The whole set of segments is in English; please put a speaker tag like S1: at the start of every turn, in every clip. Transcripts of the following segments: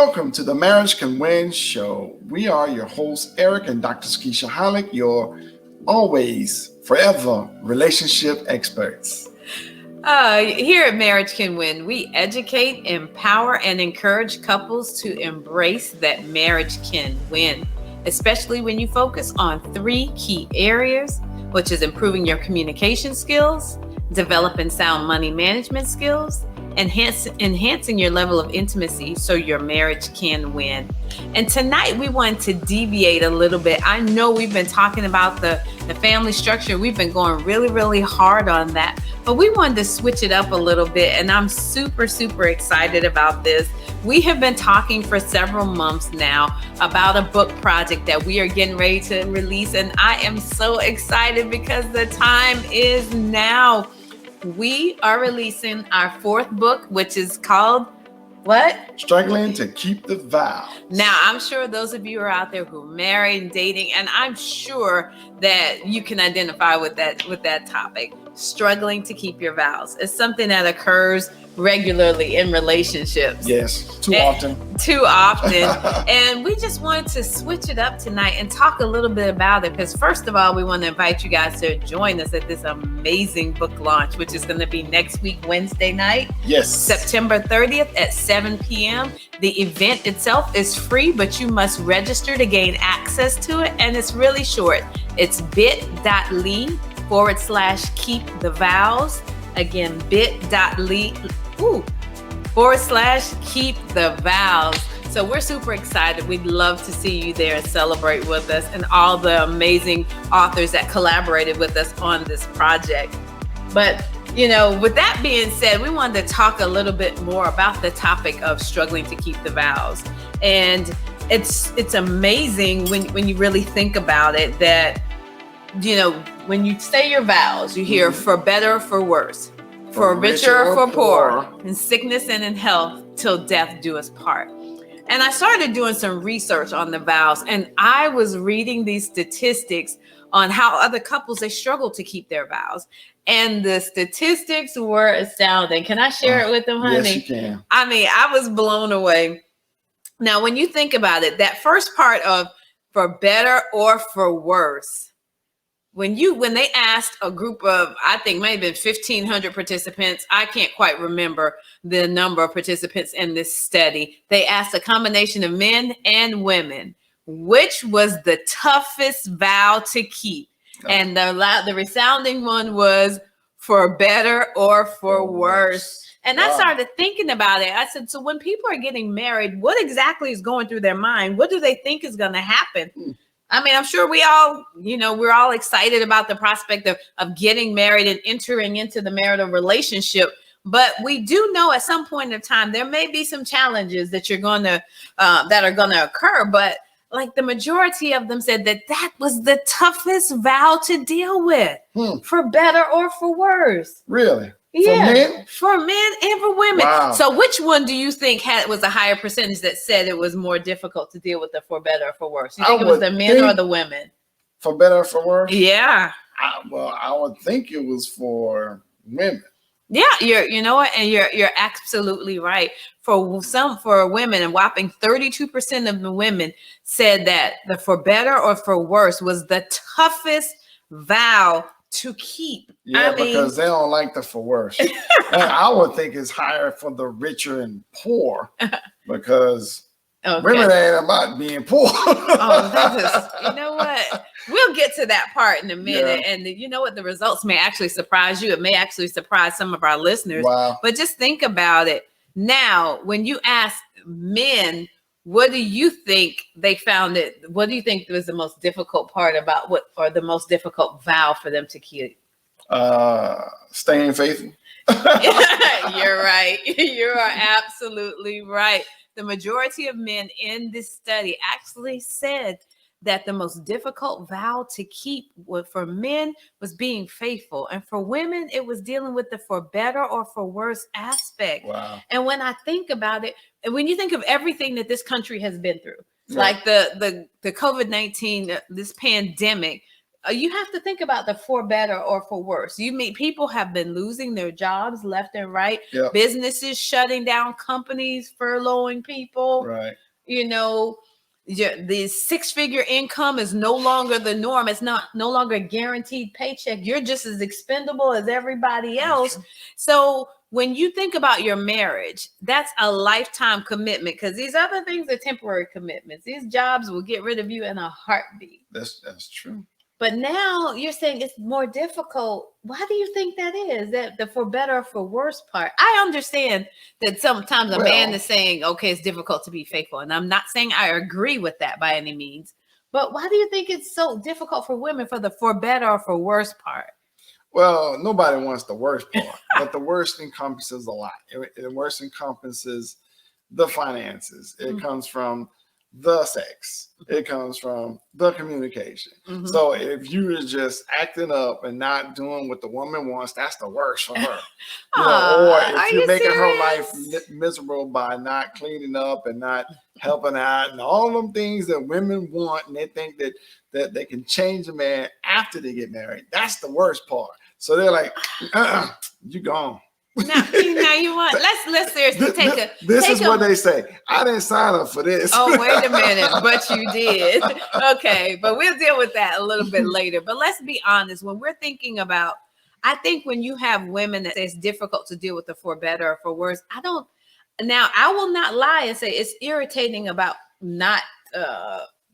S1: Welcome to the Marriage Can Win show. We are your hosts, Eric and Dr. Sakeisha, your always, forever relationship experts.
S2: Here at Marriage Can Win, we educate, empower, and encourage couples to embrace that marriage can win, especially when you focus on three key areas, which is improving your communication skills, developing sound money management skills, enhancing your level of intimacy so your marriage can win. And tonight we want to deviate a little bit. I know we've been talking about the family structure. We've been going really, really hard on that, but we wanted to switch it up a little bit. And I'm super, super excited about this. We have been talking for several months now about a book project that we are getting ready to release. And I am so excited because the time is now. We are releasing our fourth book, which is called what?
S1: Struggling to Keep the Vows.
S2: Now, I'm sure those of you who are out there who are married and dating, and I'm sure that you can identify with that topic. Struggling to keep your vows. It's something that occurs regularly in relationships.
S1: Yes, too often.
S2: And we just wanted to switch it up tonight and talk a little bit about it. Because first of all, we want to invite you guys to join us at this amazing book launch, which is going to be next week, Wednesday night.
S1: Yes.
S2: September 30th at 7 p.m. The event itself is free, but you must register to gain access to it. And it's really short. It's bit.ly/keep the vows. Again, bit.ly/keep the vows. So we're super excited. We'd love to see you there and celebrate with us and all the amazing authors that collaborated with us on this project. But, with that being said, we wanted to talk a little bit more about the topic of struggling to keep the vows. And it's amazing when you really think about it that, when you say your vows, you hear for better or for worse, for richer or for poor, in sickness and in health, till death do us part. And I started doing some research on the vows, and I was reading these statistics on how other couples, they struggle to keep their vows. And the statistics were astounding. Can I share it with them, honey?
S1: Yes, you can.
S2: I mean, I was blown away. Now, when you think about it, that first part of for better or for worse, when they asked a group of, I think maybe 1,500 participants, I can't quite remember the number of participants in this study. They asked a combination of men and women, which was the toughest vow to keep. And the resounding one was for better or for worse. And I started thinking about it. I said, so when people are getting married, what exactly is going through their mind? What do they think is going to happen? I mean, I'm sure we all, we're all excited about the prospect of getting married and entering into the marital relationship. But we do know at some point in time, there may be some challenges that that are going to occur. But like the majority of them said that was the toughest vow to deal with, for better or for worse.
S1: Really?
S2: Yeah, for men and for women.
S1: Wow.
S2: So which one do you think was a higher percentage that said it was more difficult to deal with the for better or for worse? You think it was the men or the women?
S1: For better or for worse?
S2: Yeah.
S1: I would think it was for women.
S2: Yeah, you're absolutely right. For women, a whopping 32% of the women said that the for better or for worse was the toughest vow to keep.
S1: Yeah, because they don't like the for worse. And I would think it's higher for the richer and poor because women ain't about being poor.
S2: You know what? We'll get to that part in a minute. Yeah. And you know what? The results may actually surprise you. It may actually surprise some of our listeners.
S1: Wow.
S2: But just think about it. Now, when you ask men, what do you think they found what do you think was the most difficult part about or the most difficult vow for them to keep?
S1: Staying faithful.
S2: You're right. You are absolutely right. The majority of men in this study actually said that the most difficult vow to keep for men was being faithful. And for women, it was dealing with the for better or for worse aspect.
S1: Wow.
S2: And when I think about it, and when you think of everything that this country has been through, like the COVID-19, this pandemic, you have to think about the for better or for worse. You mean people have been losing their jobs left and right,
S1: Yeah.
S2: businesses shutting down, companies furloughing people.
S1: Right.
S2: You know, the six-figure income is no longer the norm. It's no longer a guaranteed paycheck. You're just as expendable as everybody else. So when you think about your marriage, that's a lifetime commitment, because these other things are temporary commitments. These jobs will get rid of you in a heartbeat.
S1: That's true.
S2: But now you're saying it's more difficult. Why do you think that is? That the for better or for worse part? I understand that sometimes a man is saying, okay, it's difficult to be faithful. And I'm not saying I agree with that by any means. But why do you think it's so difficult for women for the for better or for worse part?
S1: Well, nobody wants the worst part, but the worst encompasses a lot. The worst encompasses the finances. It comes from the sex. It comes from the communication. So if you are just acting up and not doing what the woman wants, that's the worst for her. Or if you're making her life miserable by not cleaning up and not helping out and all them things that women want, and they think that they can change a man after they get married, that's the worst part. So they're like, you gone.
S2: Now you want let's seriously
S1: this is what they say. I didn't sign up for this.
S2: Oh, wait a minute, but you did. Okay, but we'll deal with that a little bit later. But let's be honest, when we're thinking about, I think when you have women that say it's difficult to deal with the for better or for worse, I will not lie and say it's irritating about not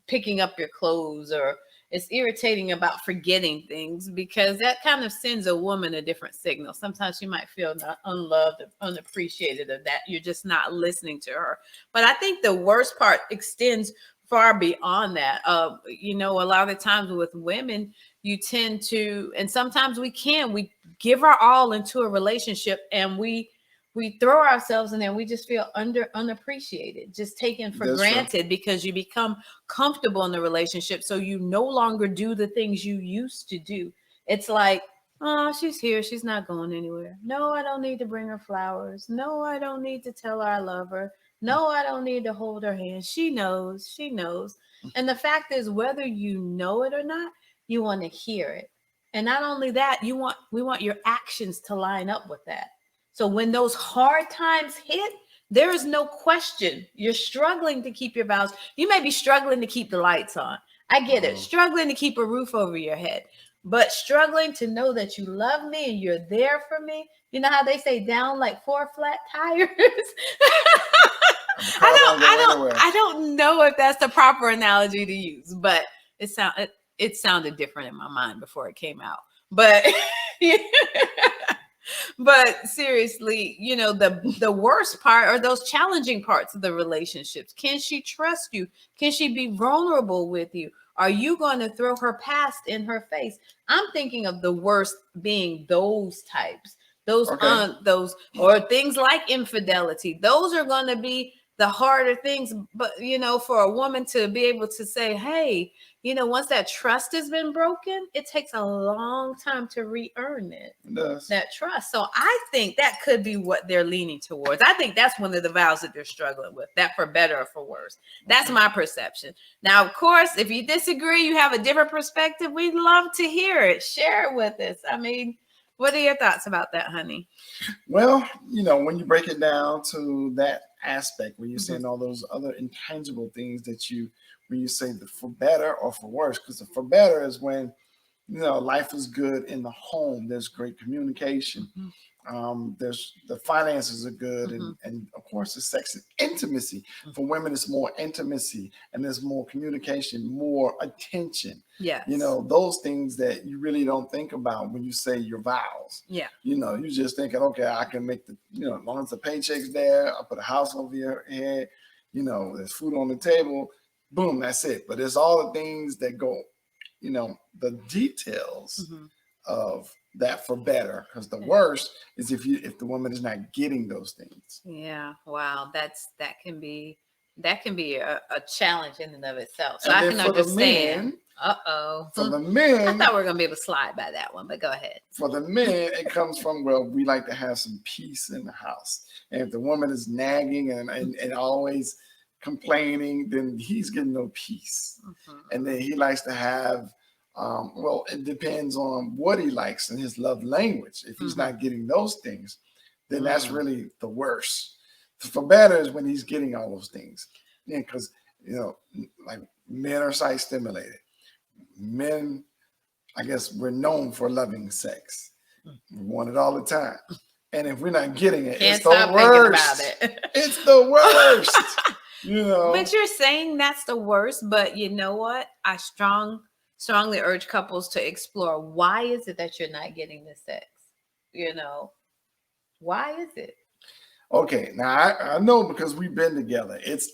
S2: picking up your clothes, or it's irritating about forgetting things, because that kind of sends a woman a different signal. Sometimes she might feel not unloved, unappreciated, of that you're just not listening to her. But I think the worst part extends far beyond that. A lot of the times with women, you tend to, and sometimes we give our all into a relationship, and we throw ourselves in there, and we just feel unappreciated, just taken for granted, because you become comfortable in the relationship. So you no longer do the things you used to do. It's like, oh, she's here. She's not going anywhere. No, I don't need to bring her flowers. No, I don't need to tell her I love her. No, I don't need to hold her hand. She knows. She knows. And the fact is, whether you know it or not, you want to hear it. And not only that, we want your actions to line up with that. So when those hard times hit, there is no question you're struggling to keep your vows. You may be struggling to keep the lights on. I get it. Struggling to keep a roof over your head, but struggling to know that you love me and you're there for me. You know how they say down like 4 flat tires? I don't know if that's the proper analogy to use, but it sounded different in my mind before it came out. But but seriously, the worst part are those challenging parts of the relationships. Can she trust you? Can she be vulnerable with you? Are you going to throw her past in her face? I'm thinking of the worst being those types, those or things like infidelity. Those are going to be the harder things. But, for a woman to be able to say, hey, once that trust has been broken, it takes a long time to re-earn that trust. So I think that could be what they're leaning towards. I think that's one of the vows that they're struggling with, that for better or for worse. That's my perception. Now, of course, if you disagree, you have a different perspective, we'd love to hear it. Share it with us. I mean, what are your thoughts about that, honey?
S1: Well, when you break it down to that aspect, when you're saying all those other intangible things when you say the for better or for worse, because the for better is when, life is good in the home. There's great communication. There's the finances are good, and of course the sex and intimacy. For women, it's more intimacy, and there's more communication, more attention.
S2: Yes.
S1: Those things that you really don't think about when you say your vows.
S2: Yeah.
S1: You're just thinking, okay, I can make as long as the paycheck's there, I put a house over your head, there's food on the table, boom, that's it. But it's all the things that go, the details of that for better, because the worst is if the woman is not getting those things.
S2: Yeah. Wow. That can be a challenge in and of itself. So
S1: and
S2: I can understand. For
S1: the men,
S2: I thought we were gonna be able to slide by that one, but go ahead.
S1: For the men, it comes from, well, we like to have some peace in the house. And if the woman is nagging and always complaining, then he's getting no peace. And then he likes to have Well, it depends on what he likes and his love language. If he's not getting those things, then that's really the worst. For better is when he's getting all those things. Yeah, because like men are sight stimulated. Men, I guess, we're known for loving sex. We want it all the time. And if we're not getting it,
S2: Can't
S1: it's the worst. It's the worst.
S2: But you're saying that's the worst. But you know what? I strongly urge couples to explore, why is it that you're not getting the sex? Why is it?
S1: Okay, now I know because we've been together. It's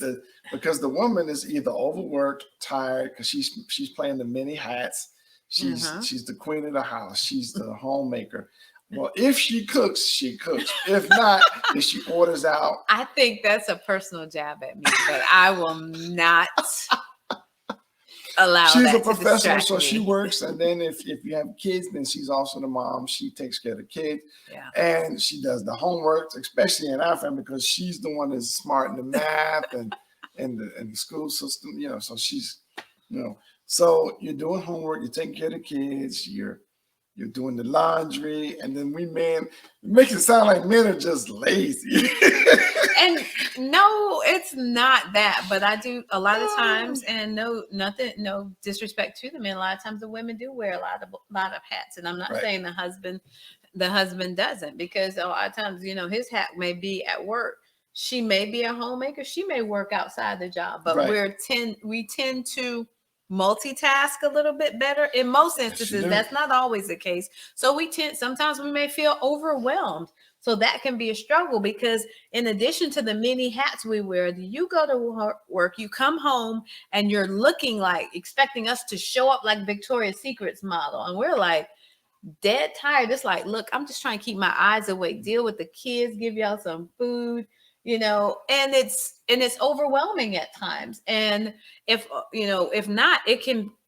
S1: because the woman is either overworked, tired, because she's playing the many hats. She's the queen of the house. She's the homemaker. Well, if she cooks, she cooks. If not, then she orders out.
S2: I think that's a personal jab at me, but I will not allow
S1: She's
S2: that
S1: a professional,
S2: to
S1: so she
S2: me.
S1: works. And then if you have kids, then she's also the mom. She takes care of the kids.
S2: Yeah.
S1: And she does the homework, especially in our family, because she's the one that's smart in the math and the school system, so she's, so you're doing homework, you're taking care of the kids, you're doing the laundry, and then we men, it makes it sound like men are just lazy.
S2: And no, it's not that, but I do a lot of times, and no disrespect to the men. A lot of times the women do wear a lot of hats, and I'm not saying the husband doesn't, because a lot of times, his hat may be at work. She may be a homemaker. She may work outside the job, but we tend to multitask a little bit better in most instances. That's not always the case. So sometimes we may feel overwhelmed. So that can be a struggle, because in addition to the many hats we wear, you go to work, you come home, and you're looking like, expecting us to show up like Victoria's Secret's model. And we're like dead tired. It's like, look, I'm just trying to keep my eyes awake, deal with the kids, give y'all some food, and it's overwhelming at times. And if not,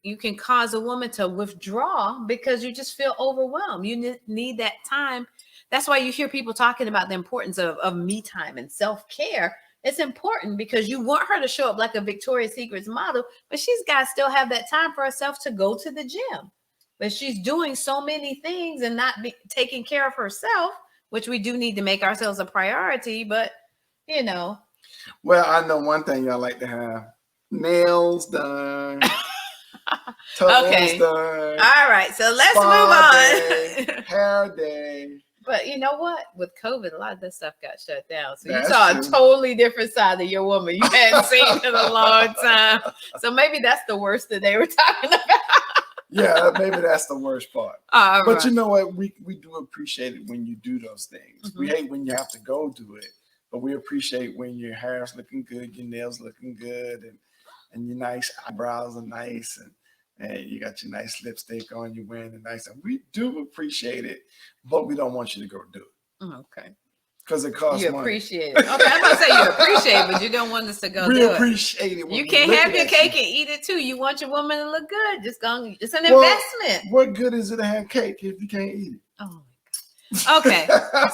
S2: you can cause a woman to withdraw because you just feel overwhelmed. You need that time. That's why you hear people talking about the importance of me time and self-care. It's important because you want her to show up like a Victoria's Secret's model, but she's got to still have that time for herself to go to the gym. But she's doing so many things and not taking care of herself, which we do need to make ourselves a priority. But,
S1: Well, I know one thing y'all like to have: nails done.
S2: Okay.
S1: Done.
S2: All right. So let's move on.
S1: Day, hair day.
S2: But you know what? With COVID, a lot of this stuff got shut down. So
S1: That's
S2: you saw
S1: true.
S2: A totally different side of your woman you hadn't seen in a long time. So maybe that's the worst that they were talking about.
S1: Yeah, maybe that's the worst part. But you know what? We do appreciate it when you do those things. We hate when you have to go do it, but we appreciate when your hair's looking good, your nails looking good, and your nice eyebrows are nice, and you got your nice lipstick on, you're wearing it nice. And we do appreciate it, but we don't want you to go do it.
S2: Okay.
S1: Because it costs money.
S2: You appreciate it. Okay, I'm going to say you appreciate it, but you don't want us to go do it.
S1: We appreciate it.
S2: You can't have your cake and eat it too. You want your woman to look good. It's an investment.
S1: What good is it to have cake if you can't eat it?
S2: Oh my God. Okay.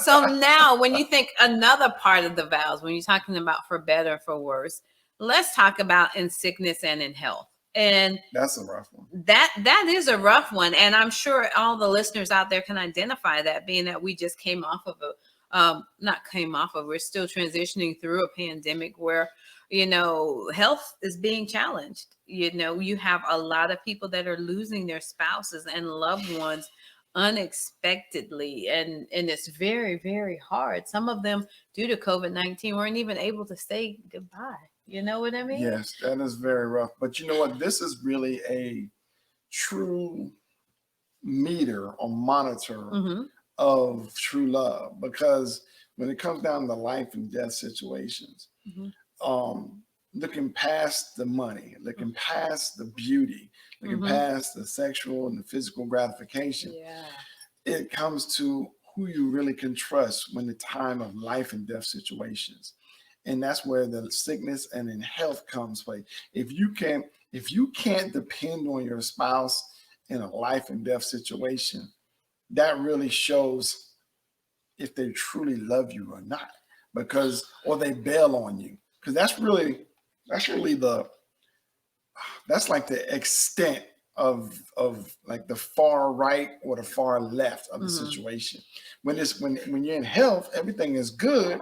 S2: So now when you think another part of the vows, when you're talking about for better or for worse, let's talk about in sickness and in health. And
S1: that's a rough one.
S2: That is a rough one. And I'm sure all the listeners out there can identify that, being that we just came off of we're still transitioning through a pandemic where, health is being challenged. You have a lot of people that are losing their spouses and loved ones unexpectedly. And it's very, very hard. Some of them, due to COVID-19, weren't even able to say goodbye. You know what I mean?
S1: Yes, that is very rough. But you know what? This is really a true meter or monitor of true love, because when it comes down to life and death situations, looking past the money, looking past the beauty, looking past the sexual and the physical gratification, it comes to who you really can trust when the time of life and death situations. And that's where the sickness and in health comes play. If you can't depend on your spouse in a life and death situation, that really shows if they truly love you or not, or they bail on you. Because that's like the extent of like the far right or the far left of the
S2: Mm-hmm.
S1: situation. When you're in health, everything is good.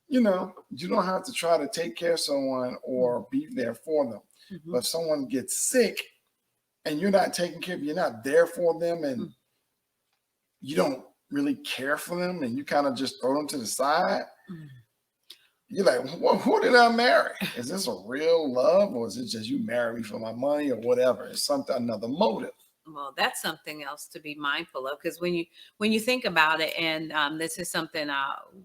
S1: You know, you don't have to try to take care of someone or be there for them.
S2: Mm-hmm.
S1: But if someone gets sick and you're not taking care of, you're not there for them, and you don't really care for them, and you kind of just throw them to the side. You're like, who did I marry? Is this a real love, or is it just you marry me for my money or whatever? It's something, another motive.
S2: Well, that's something else to be mindful of, because when you think about it, and this is something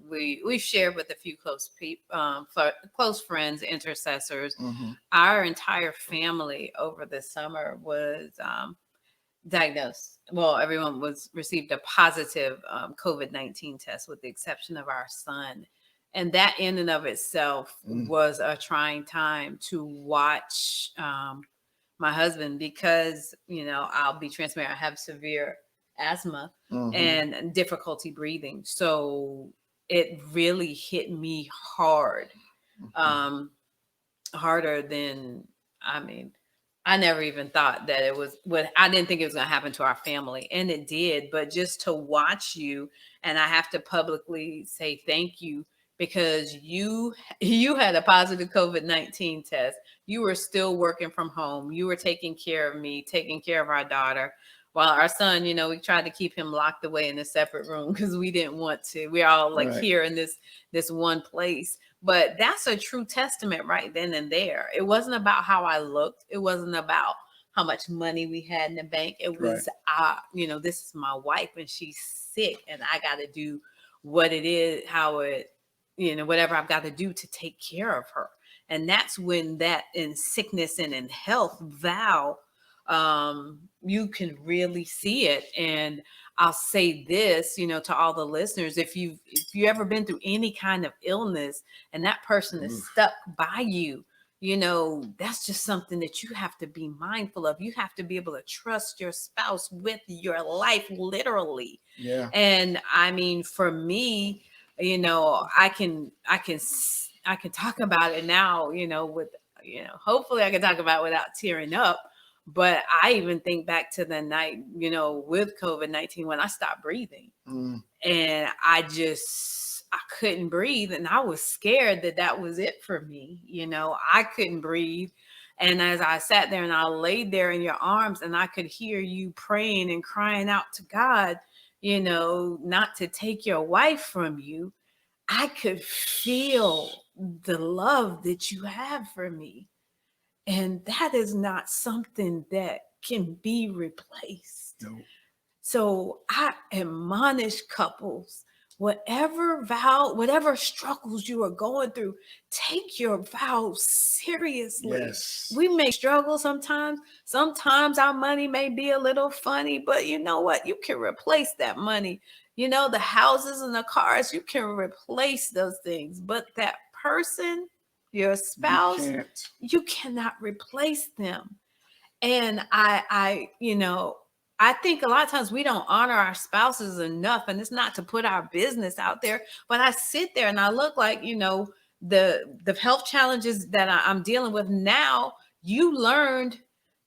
S2: we've shared with a few close friends, intercessors.
S1: Mm-hmm.
S2: Our entire family over the summer was diagnosed. Well, everyone received a positive COVID-19 test, with the exception of our son. And that in and of itself was a trying time to watch my husband, because, you know, I'll be transparent, I have severe asthma and difficulty breathing. So it really hit me hard, harder than, I mean, I never even thought that it was what I didn't think it was going to happen to our family, and it did. But just to watch you, and I have to publicly say thank you, because you had a positive COVID-19 test. You were still working from home. You were taking care of me, taking care of our daughter. While our son, you know, we tried to keep him locked away in a separate room because we didn't want to. We're all like here in this one place. But that's a true testament right then and there. It wasn't about how I looked. It wasn't about how much money we had in the bank. It was, you know, this is my wife and she's sick, and I got to do what it is, how it, you know, whatever I've got to do to take care of her. And that's when that in sickness and in health vow, you can really see it. And I'll say this, you know, to all the listeners, if you ever been through any kind of illness and that person is stuck by you, you know, that's just something that you have to be mindful of. You have to be able to trust your spouse with your life, literally.
S1: Yeah.
S2: And I mean, for me, you know, I can talk about it now, you know, with, you know, hopefully I can talk about it without tearing up. But I even think back to the night, you know, with COVID-19, when I stopped breathing and I couldn't breathe, and I was scared that that was it for me. You know, I couldn't breathe. And as I sat there and I laid there in your arms, and I could hear you praying and crying out to God, you know, not to take your wife from you, I could feel the love that you have for me. And that is not something that can be replaced.
S1: No.
S2: So I admonish couples, whatever struggles you are going through, take your vows seriously.
S1: Yes.
S2: We may struggle sometimes. Sometimes our money may be a little funny, but you know what? You can replace that money. You know, the houses and the cars, you can replace those things. But that person, your spouse, you cannot replace them. And I, you know, I think a lot of times we don't honor our spouses enough, and it's not to put our business out there, but I sit there and I look like, you know, the health challenges that I'm dealing with now. You learned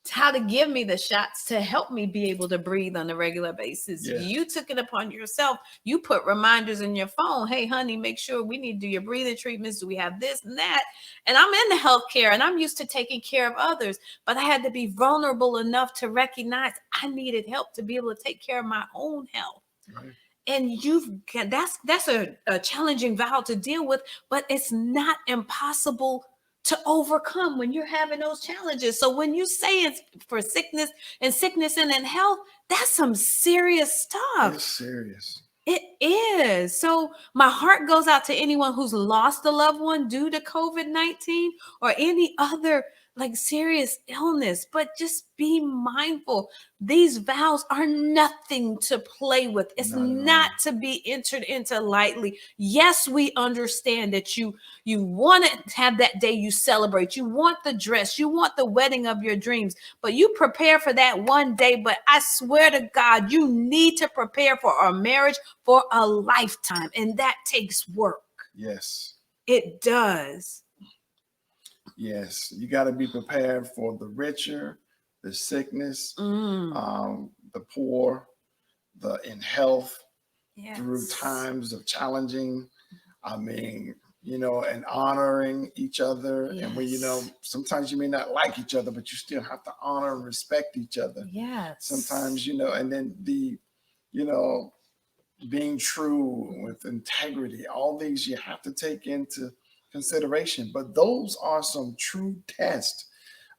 S2: how to give me the shots to help me be able to breathe on a regular basis. Yes. You took it upon yourself. You put reminders in your phone. Hey, honey, make sure we need to do your breathing treatments. Do we have this and that? And I'm in the healthcare and I'm used to taking care of others, but I had to be vulnerable enough to recognize I needed help to be able to take care of my own health. Right. And that's a challenging vow to deal with, but it's not impossible to overcome when you're having those challenges. So when you say it's for sickness and in health, that's some serious stuff.
S1: It's serious.
S2: It is. So my heart goes out to anyone who's lost a loved one due to COVID-19 or any other like serious illness, but just be mindful. These vows are nothing to play with. It's not to be entered into lightly. Yes, we understand that you want to have that day you celebrate. You want the dress. You want the wedding of your dreams, but you prepare for that one day. But I swear to God, you need to prepare for a marriage for a lifetime, and that takes work.
S1: Yes.
S2: It does.
S1: Yes, you got to be prepared for the richer the sickness,
S2: Mm.
S1: the poor, the in health, through
S2: Yes.
S1: times of challenging. I mean, and honoring each other. And when,
S2: Yes.
S1: sometimes you may not like each other, but you still have to honor and respect each other.
S2: Yes.
S1: Sometimes, and then you know, being true with integrity, all these you have to take into consideration. But those are some true tests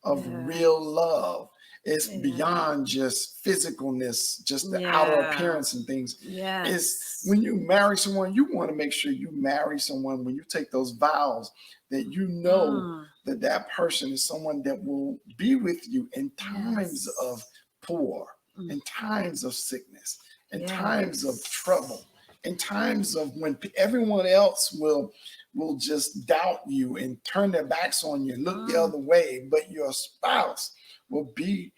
S1: of
S2: Yeah.
S1: real love. It's
S2: Yeah.
S1: beyond just physicalness, just the outer
S2: Yeah.
S1: appearance and things.
S2: Yes.
S1: It's when you marry someone, you want to make sure you marry someone when you take those vows that you know that person is someone that will be with you in times of poor, in times of sickness, in times of trouble, in times of when everyone else will just doubt you and turn their backs on you, look the other way, but your spouse will be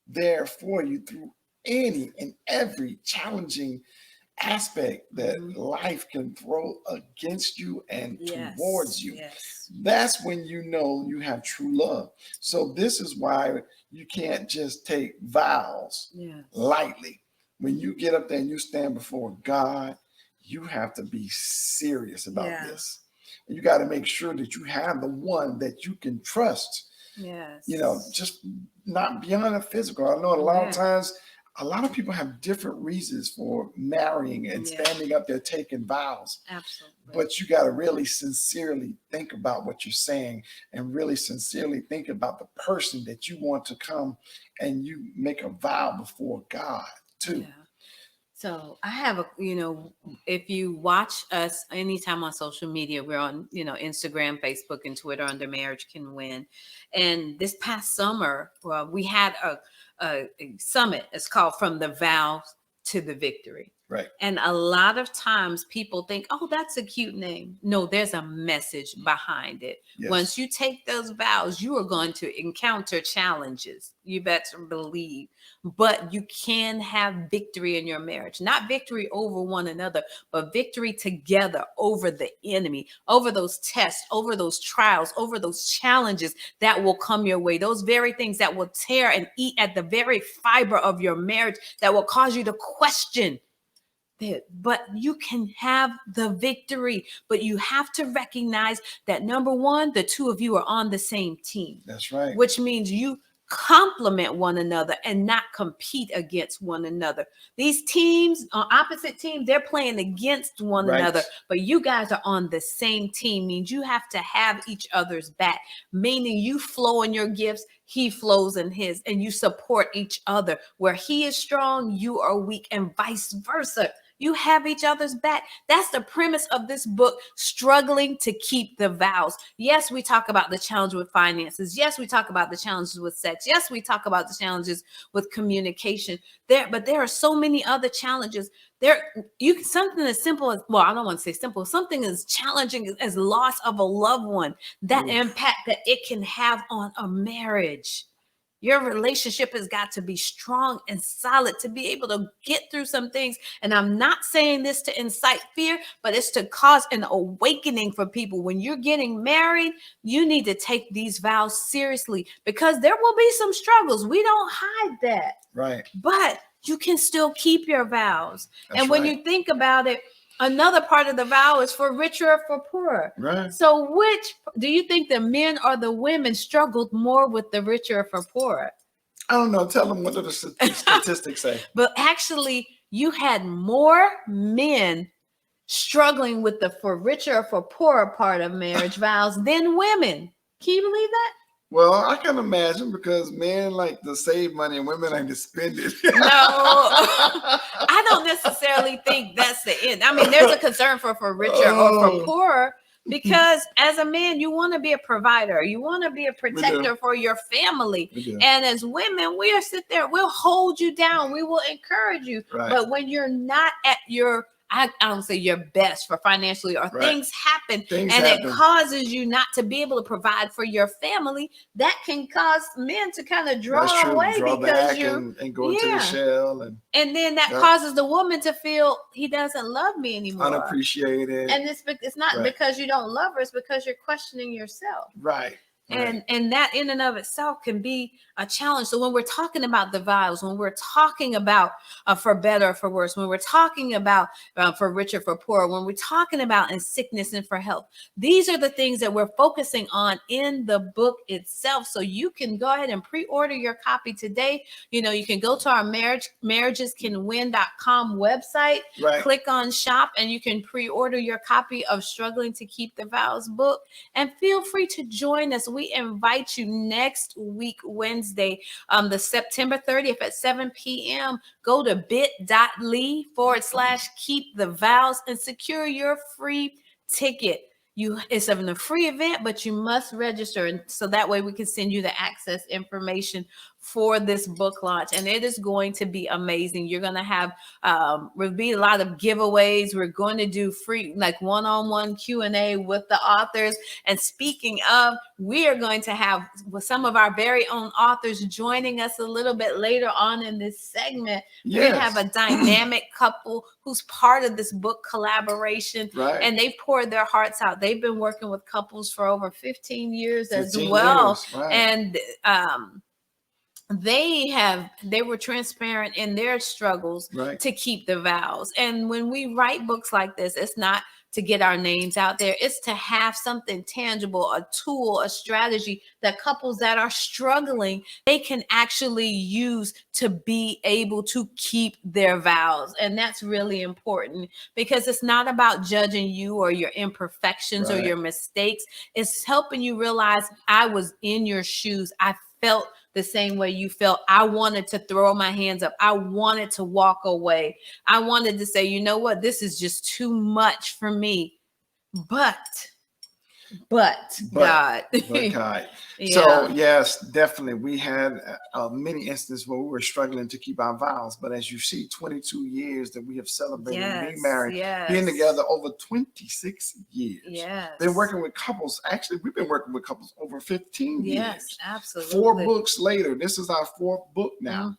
S1: there for you through any and every challenging aspect that life can throw against you and towards you.
S2: Yes.
S1: That's when you know you have true love. So this is why you can't just take vows lightly. When you get up there and you stand before God, you have to be serious about this. And you got to make sure that you have the one that you can trust.
S2: Yes.
S1: Just not beyond a physical. I know a lot of times, a lot of people have different reasons for marrying and standing up there taking vows.
S2: Absolutely.
S1: But you got to really sincerely think about what you're saying and really sincerely think about the person that you want to come and you make a vow before God too.
S2: Yeah. So I have if you watch us anytime on social media, we're on, Instagram, Facebook, and Twitter under Marriage Can Win. And this past summer, we had a summit. It's called From the Vows to the Victory.
S1: Right.
S2: And a lot of times people think, oh, that's a cute name. No, there's a message behind it. Yes. Once you take those vows, you are going to encounter challenges. You better believe. But you can have victory in your marriage, not victory over one another, but victory together over the enemy, over those tests, over those trials, over those challenges that will come your way. Those very things that will tear and eat at the very fiber of your marriage, that will cause you to question. But you can have the victory, but you have to recognize that number one, the two of you are on the same team.
S1: That's right.
S2: Which means you complement one another and not compete against one another. These teams, opposite teams, they're playing against one another, but you guys are on the same team. Means you have to have each other's back, meaning you flow in your gifts, he flows in his, and you support each other. Where he is strong, you are weak, and vice versa. You have each other's back. That's the premise of this book, Struggling to Keep the Vows. Yes, we talk about the challenge with finances. Yes, we talk about the challenges with sex. Yes, we talk about the challenges with communication. But there are so many other challenges. Something as simple as, well, I don't want to say simple, something as challenging as loss of a loved one, that impact that it can have on a marriage. Your relationship has got to be strong and solid to be able to get through some things. And I'm not saying this to incite fear, but it's to cause an awakening for people. When you're getting married, you need to take these vows seriously, because there will be some struggles. We don't hide that.
S1: Right.
S2: But you can still keep your vows. And when you think about it, another part of the vow is for richer or for poorer.
S1: Right.
S2: So which do you think the men or the women struggled more with, the richer or for poorer?
S1: I don't know. Tell them what the statistics say.
S2: But actually, you had more men struggling with the for richer or for poorer part of marriage vows than women. Can you believe that?
S1: Well, I can imagine, because men like to save money and women like to spend it.
S2: No, I don't necessarily think that's the end. I mean, there's a concern for richer or for poorer, because as a man, you want to be a provider. You want to be a protector for your family. And as women, we'll sit there, we'll hold you down. We will encourage you.
S1: Right.
S2: But when you're not at your, I don't say your best for financially, or things happen it causes you not to be able to provide for your family, that can cause men to kind of draw away,
S1: draw
S2: because
S1: back and go into the shell,
S2: and then that causes the woman to feel, he doesn't love me anymore,
S1: unappreciated.
S2: And it's not because you don't love her, it's because you're questioning yourself.
S1: Right.
S2: And that in and of itself can be a challenge. So when we're talking about the vows, when we're talking about for better or for worse, when we're talking about for richer, for poor, when we're talking about in sickness and for health, these are the things that we're focusing on in the book itself. So you can go ahead and pre-order your copy today. You know, you can go to our marriagescanwin.com website, click on shop, and you can pre-order your copy of Struggling to Keep the Vows book. And feel free to join us. We invite you next week, Wednesday, the September 30th at 7 p.m. Go to bit.ly/keep the vows and secure your free ticket. It's a free event, but you must register, and so that way we can send you the access information for this book launch. And it is going to be amazing. You're going to have will be a lot of giveaways. We're going to do free, like, one-on-one Q&A with the authors. And speaking of, we are going to have some of our very own authors joining us a little bit later on in this segment. We're going to have a dynamic couple who's part of this book collaboration, and they poured their hearts out. They've been working with couples for over 15 years as well. And they were transparent in their struggles to keep the vows. And when we write books like this, it's not to get our names out there. It's to have something tangible, a tool, a strategy that couples that are struggling, they can actually use to be able to keep their vows. And that's really important, because it's not about judging you or your imperfections or your mistakes. It's helping you realize, I was in your shoes. I felt the same way you felt. I wanted to throw my hands up. I wanted to walk away. I wanted to say, you know what, this is just too much for me. But God.
S1: So yes, definitely. We had many instances where we were struggling to keep our vows. But as you see, 22 years that we have celebrated being married, being together over 26 years. Been working with couples. Actually, we've been working with couples over 15 years.
S2: Yes, absolutely.
S1: 4 books later. This is our 4th book now.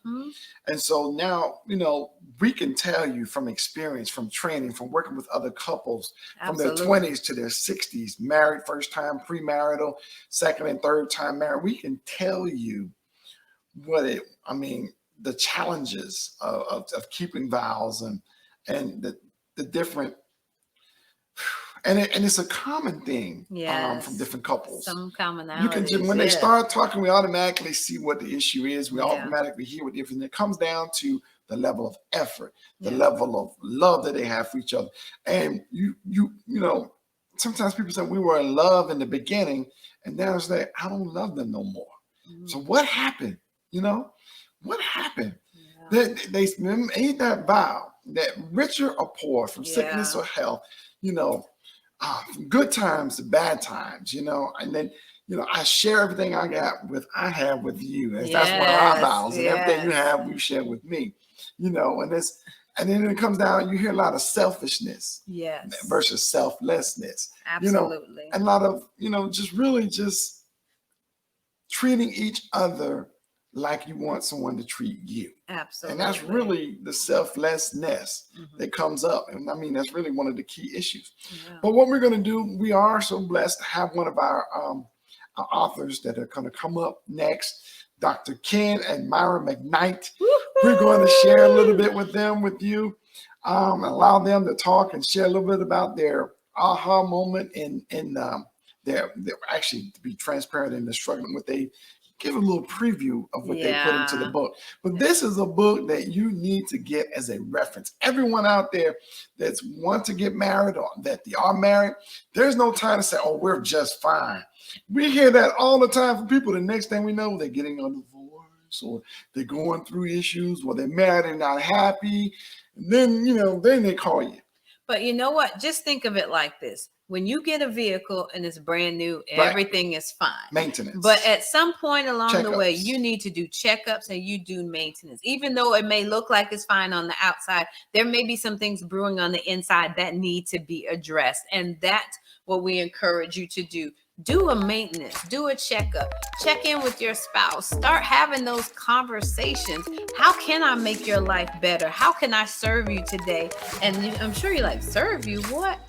S1: And so now, you know, we can tell you from experience, from training, from working with other couples, from their 20s to their 60s, married first time, premarital, second and third time married. We can tell you the challenges of keeping vows and the different, and it's a common thing from different couples. Some commonalities. You can just, when they start talking, we automatically see what the issue is. We automatically hear what the difference. It comes down to the level of effort, the level of love that they have for each other. And you know, sometimes people say we were in love in the beginning, and now it's like, I don't love them no more. So what happened? You know, what happened? They made that vow that richer or poor, from sickness or health, you know, from good times to bad times, you know, and then, you know, I share everything I have with you. And that's one of our vows. And everything you have, you share with me, you know, and then it comes down, you hear a lot of selfishness versus selflessness.
S2: Absolutely.
S1: You know, and a lot of, you know, just really just treating each other like you want someone to treat you.
S2: Absolutely.
S1: And that's really the selflessness that comes up. And I mean, that's really one of the key issues. But what we're going to do, we are so blessed to have one of our authors that are going to come up next, Dr. Ken and Myra McKnight. We're going to share a little bit with you, allow them to talk and share a little bit about their aha moment in their actually, to be transparent in the struggling with, they give a little preview of what they put into the book. But this is a book that you need to get as a reference. Everyone out there that's want to get married or that they are married, there's no time to say, oh, we're just fine. We hear that all the time from people. The next thing we know, they're getting a divorce, or they're going through issues, or they're married and not happy. And then, you know, then they call you.
S2: But you know what? Just think of it like this. When you get a vehicle and it's brand new, everything is fine.
S1: Maintenance.
S2: But at some point along the way, you need to do checkups and you do maintenance. Even though it may look like it's fine on the outside, there may be some things brewing on the inside that need to be addressed. And that's what we encourage you to do. Do a maintenance, do a checkup, check in with your spouse, start having those conversations. How can I make your life better? How can I serve you today? And I'm sure you're like, serve you? What?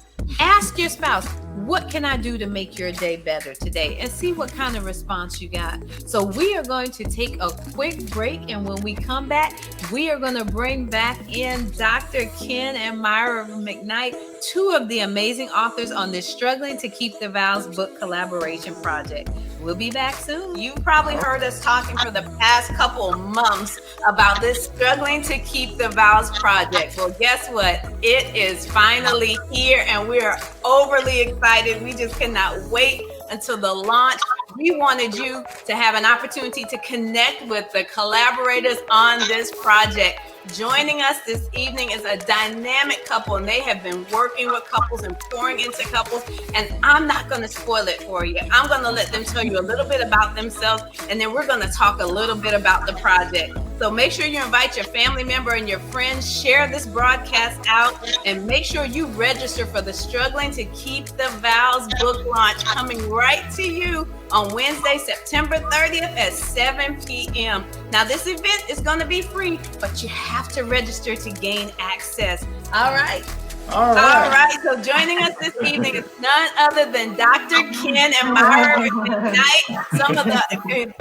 S2: Ask your spouse, what can I do to make your day better today? And see what kind of response you got. So we are going to take a quick break. And when we come back, we are going to bring back in Dr. Ken and Myra McKnight, two of the amazing authors on this Struggling to Keep the Vows book collaboration project. We'll be back soon. You've probably heard us talking for the past couple of months about this Struggling to Keep the Vows project. Well, guess what? It is finally here, and we are overly excited. We just cannot wait until the launch. We wanted you to have an opportunity to connect with the collaborators on this project. Joining us this evening is a dynamic couple, and they have been working with couples and pouring into couples. And I'm not going to spoil it for you. I'm going to let them tell you a little bit about themselves, and then we're going to talk a little bit about the project. So make sure you invite your family member and your friends, share this broadcast out, and make sure you register for the Struggling to Keep the Vows book launch coming right to you on Wednesday, September 30th at 7 p.m. Now, this event is going to be free, but you have to register to gain access. All right. All right. So joining us this evening is none other than Dr. Ken and Myra McKnight,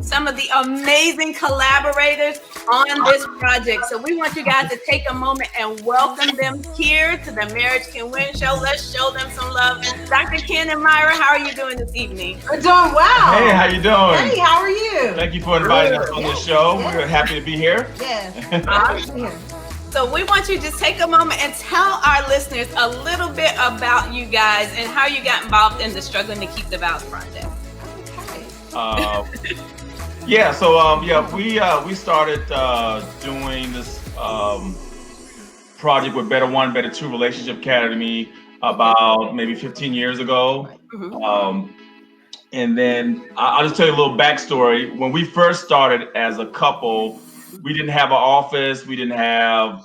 S2: some of the amazing collaborators on this project. So we want you guys to take a moment and welcome them here to the Marriage Can Win show. Let's show them some love. Dr. Ken and Myra, how are you doing this evening?
S3: We're doing well.
S4: Hey, how you doing?
S3: Hey, how are you?
S4: Thank you for inviting us on the show.
S3: Yes.
S4: We're happy to be here.
S3: Yes.
S2: Awesome. So we want you to just take a moment and tell our listeners a little bit about you guys and how you got involved in the Struggling to Keep the Vows project.
S4: We started doing this project with Better One, Better Two Relationship Academy about maybe 15 years ago.
S2: Mm-hmm.
S4: And then I'll just tell you a little backstory. When we first started as a couple, we didn't have an office. We didn't have,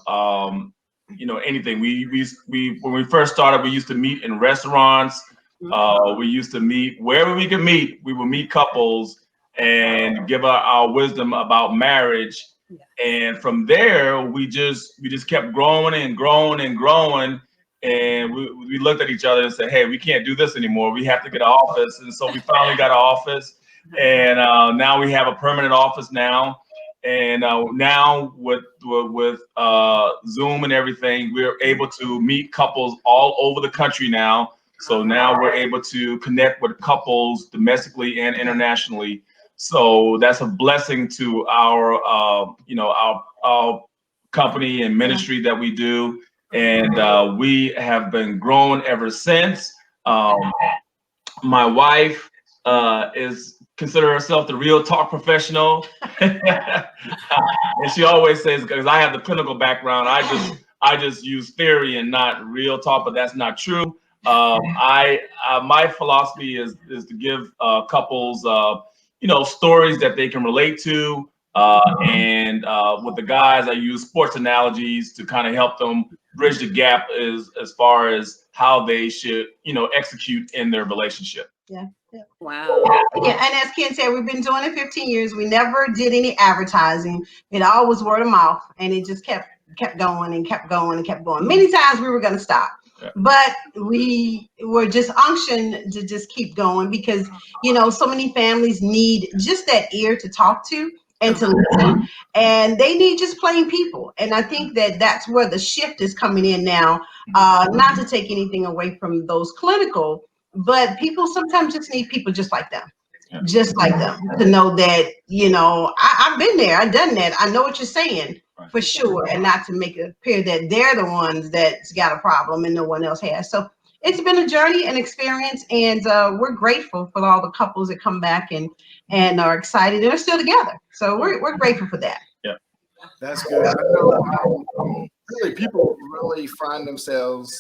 S4: anything. When we first started, we used to meet in restaurants. We used to meet wherever we could meet. We would meet couples and give our wisdom about marriage. And from there, we just kept growing and growing and growing. And we looked at each other and said, hey, we can't do this anymore. We have to get an office. And so we finally got an office. And now we have a permanent office now. And now with Zoom and everything, we're able to meet couples all over the country now. So now we're able to connect with couples domestically and internationally. So that's a blessing to our company and ministry that we do. And we have been growing ever since. My wife is consider herself the real talk professional. And she always says, because I have the clinical background, I just use theory and not real talk, but that's not true. My philosophy is to give couples stories that they can relate to. And with the guys, I use sports analogies to kind of help them bridge the gap as far as how they should, execute in their relationship.
S3: Yeah.
S2: Wow.
S3: Yeah, and as Ken said, we've been doing it 15 years. We never did any advertising. It all was word of mouth, and it just kept going and kept going and kept going. Many times we were going to stop, but we were just unctioned to just keep going because, so many families need just that ear to talk to and to listen, and they need just plain people. And I think that's where the shift is coming in now, not to take anything away from those clinical, but people sometimes just need people just like them, to know that, I've been there, I've done that. I know what you're saying for sure. And not to make it appear that they're the ones that's got a problem and no one else has. So it's been a journey and experience. And we're grateful for all the couples that come back and are excited and are still together. So we're grateful for that.
S4: Yeah.
S1: That's good. I know, really, people really find themselves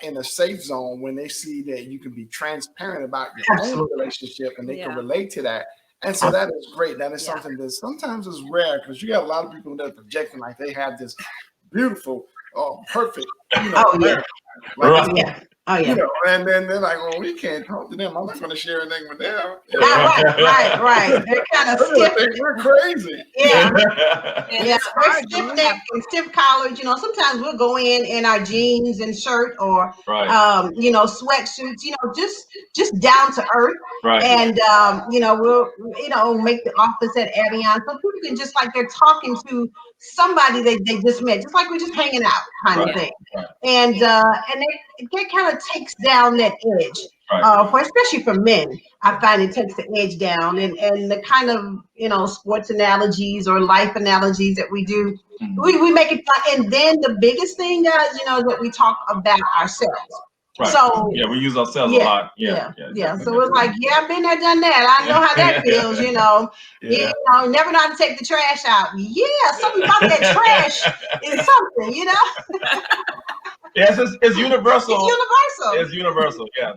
S1: in a safe zone when they see that you can be transparent about your own relationship and they can relate to that. And so that is great. That is something that sometimes is rare because you got a lot of people that are projecting like they have this beautiful, perfect,
S3: Oh yeah.
S1: You know, and then they're like, well, we can't talk to them. I'm not going to share anything with them.
S3: Right. They're kind of
S1: They're
S3: stiff.
S1: gonna think we're crazy.
S3: Yeah.
S2: And
S3: Yeah,
S2: it's
S3: they're
S2: hard when
S3: stiff
S2: you
S3: neck
S2: have
S3: and stiff collared. You know, sometimes we'll go in our jeans and shirt, or
S4: Right.
S3: you know, sweatsuits. You know, just down to earth.
S4: Right.
S3: And you know, we'll make the office at Evian so people can just like they're talking to somebody they just met, just like we're just hanging out kind of
S4: Right.
S3: thing.
S4: Right.
S3: And it kind of takes down that edge.
S4: Right.
S3: For especially for men, I find it takes the edge down, and the kind of sports analogies or life analogies that we do, we make it fun. And then the biggest thing, guys, is that we talk about ourselves.
S4: Right.
S3: So
S4: yeah, we use ourselves a lot.
S3: Yeah. So it's like, I've been there, done that. I know how that feels.
S1: Yeah.
S3: Never know how to take the trash out. Yeah, something about that trash is something.
S4: Yes, it's universal.
S3: It's universal.
S4: It's universal. Yeah.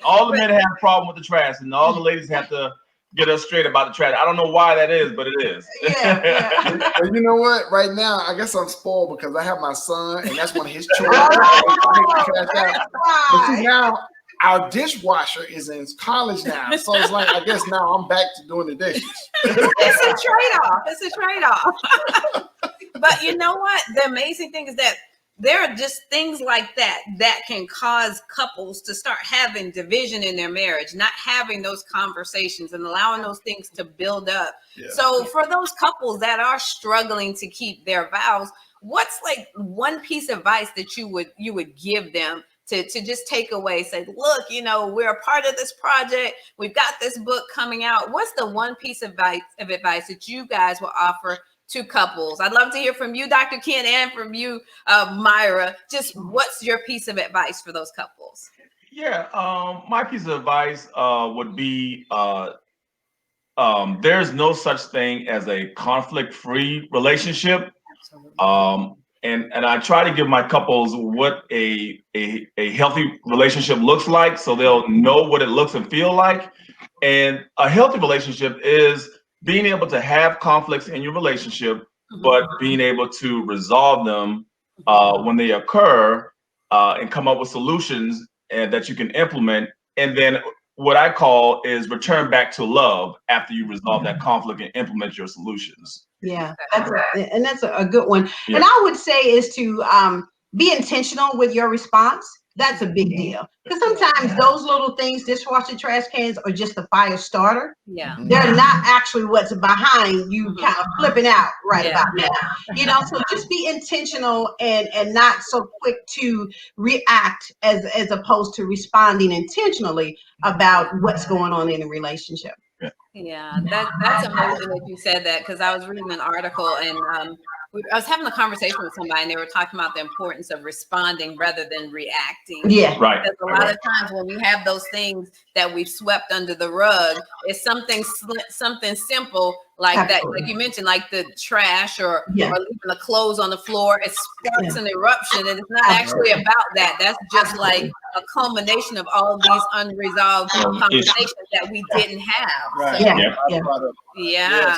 S4: All the men have a problem with the trash, and all the ladies have to get us straight about the trash. I don't know why that is, but it is.
S3: Yeah.
S1: But you know what? Right now, I guess I'm spoiled because I have my son, and that's one of his chores. But see, now our dishwasher is in college now, so it's like I guess now I'm back to doing the dishes.
S2: It's a trade-off. But you know what? The amazing thing is that there are just things like that can cause couples to start having division in their marriage, not having those conversations and allowing those things to build up.
S1: Yeah.
S2: So for those couples that are struggling to keep their vows, what's like one piece of advice that you would give them to just take away, say, look, we're a part of this project. We've got this book coming out. What's the one piece of advice that you guys will offer to couples? I'd love to hear from you, Dr. Ken, and from you, Myra. Just what's your piece of advice for those couples?
S4: Yeah, my piece of advice would be there's no such thing as a conflict-free relationship. And I try to give my couples what a healthy relationship looks like, so they'll know what it looks and feel like. And a healthy relationship is being able to have conflicts in your relationship, but being able to resolve them when they occur, and come up with solutions and that you can implement. And then what I call is return back to love after you resolve that conflict and implement your solutions.
S3: Yeah, that's a good one. Yeah. And I would say is to be intentional with your response. That's a big deal, because sometimes those little things, dishwasher, trash cans, are just the fire starter.
S2: Yeah,
S3: they're not actually what's behind you kind of flipping out about now. So just be intentional and not so quick to react as opposed to responding intentionally about what's going on in the relationship.
S2: Yeah, that's amazing that you said that, because I was reading an article and I was having a conversation with somebody, and they were talking about the importance of responding rather than reacting.
S3: Yeah,
S4: right.
S2: Because a lot of times when we have those things that we've swept under the rug, it's something simple like
S3: Absolutely.
S2: that, like you mentioned, like the trash or leaving the clothes on the floor. It sparks an eruption, and it's not actually about that. That's just like a culmination of all these unresolved conversations that we didn't have.
S1: Right.
S2: So,
S3: yeah,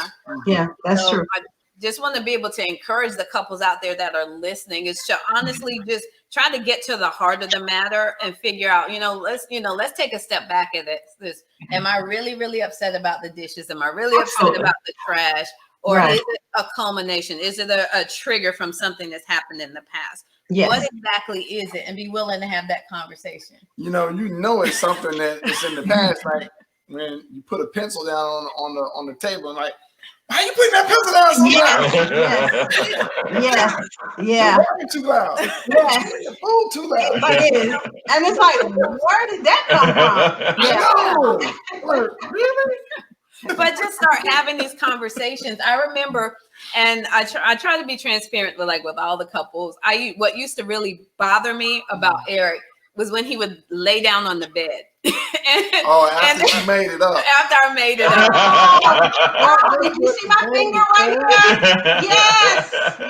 S3: that's true.
S2: I just want to be able to encourage the couples out there that are listening is to honestly just try to get to the heart of the matter and figure out, let's take a step back at this. Am I really, really upset about the dishes? Am I really upset about the trash? Or is it a culmination? Is it a trigger from something that's happened in the past? Yes. What exactly is it? And be willing to have that conversation.
S1: It's something that is in the past, like when you put a pencil down on the table and like, why are you putting that pencil down so loud?
S3: Yeah.
S1: You're too loud.
S3: Yes.
S1: Oh, too loud.
S3: It is. And it's like, where did that come from?
S1: Really?
S2: But just start having these conversations. I remember, and I try to be transparent with all the couples. What used to really bother me about Eric was when he would lay down on the bed.
S1: After you made it up.
S2: After I made it up.
S3: Did you see my finger right here?